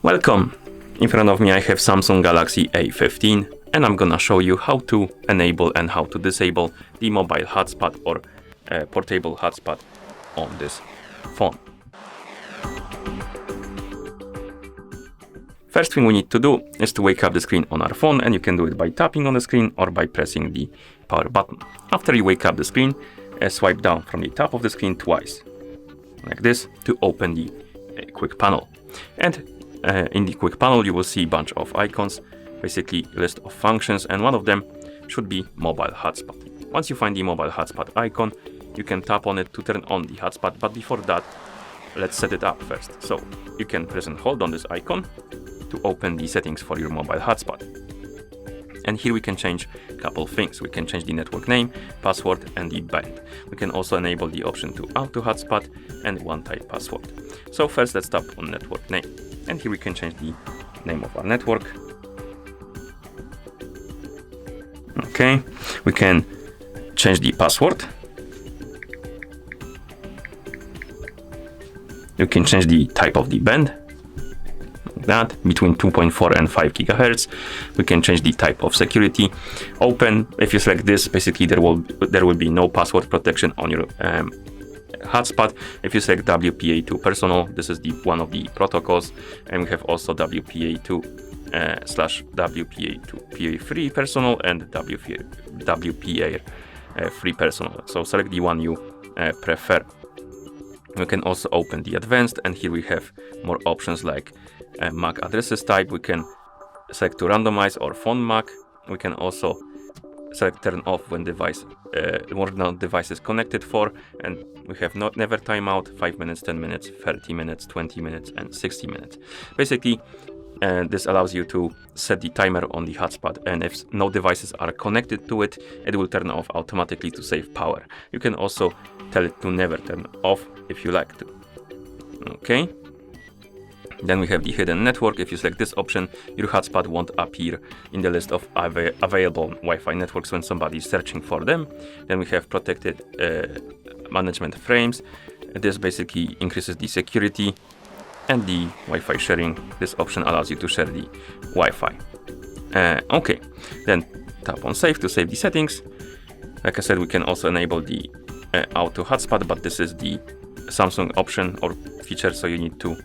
Welcome! In front of me I have Samsung Galaxy A15 and I'm gonna show you how to enable and how to disable the mobile hotspot or portable hotspot on this phone. First thing we need to do is to wake up the screen on our phone, and you can do it by tapping on the screen or by pressing the power button. After you wake up the screen, swipe down from the top of the screen twice, like this, to open the quick panel. And in the quick panel you will see a bunch of icons, basically a list of functions, and one of them should be mobile hotspot. Once you find the mobile hotspot icon, you can tap on it to turn on the hotspot, but before that, let's set it up first. So you can press and hold on this icon to open the settings for your mobile hotspot. And here we can change a couple things. We can change the network name, password, and the band. We can also enable the option to auto hotspot and one-time password. So first let's tap on network name. And here we can change the name of our network. Okay, we can change the password. You can change the type of the band, like that, between 2.4 and 5 gigahertz. We can change the type of security. Open, if you select this, basically there will be no password protection on your hotspot. If you select WPA2 personal, this is one of the protocols, and we have also WPA2 /WPA2 PA3 personal and WPA 3 personal. So select the one you prefer. We can also open the advanced, and here we have more options like MAC addresses type. We can select to randomize or phone MAC. We can also select turn off when more than device is connected for, and we have never timeout, 5 minutes, 10 minutes, 30 minutes, 20 minutes, and 60 minutes. Basically, this allows you to set the timer on the hotspot, and if no devices are connected to it, it will turn off automatically to save power. You can also tell it to never turn off if you like to. Okay. Then we have the hidden network. If you select this option, your hotspot won't appear in the list of available Wi-Fi networks when somebody is searching for them. Then we have protected management frames. This basically increases the security. And the Wi-Fi sharing. This option allows you to share the Wi-Fi. Okay, then tap on save to save the settings. Like I said, we can also enable the auto hotspot, but this is the Samsung option or feature, so you need to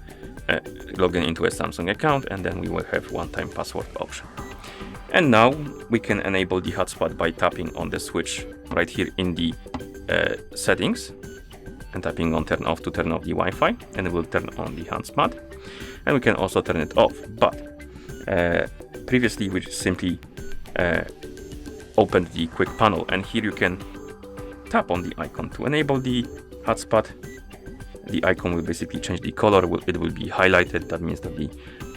log in into a Samsung account, and then we will have one-time password option. And now we can enable the hotspot by tapping on the switch right here in the settings, and tapping on turn off to turn off the Wi-Fi, and it will turn on the hotspot. And we can also turn it off, but previously we simply opened the quick panel, and here you can tap on the icon to enable the hotspot. The icon will basically change the color, it will be highlighted. That means that the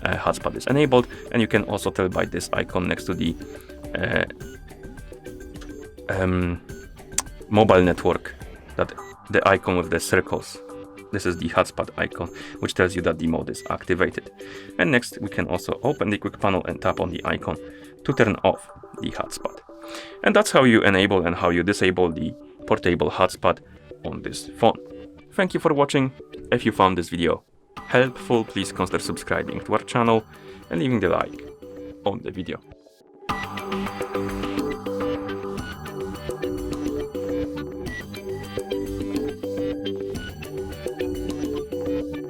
hotspot is enabled, and you can also tell by this icon next to the mobile network that the icon with the circles, this is the hotspot icon, which tells you that the mode is activated. And next we can also open the quick panel and tap on the icon to turn off the hotspot. And that's how you enable and how you disable the portable hotspot on this phone. Thank you for watching. If you found this video helpful, please consider subscribing to our channel and leaving the like on the video.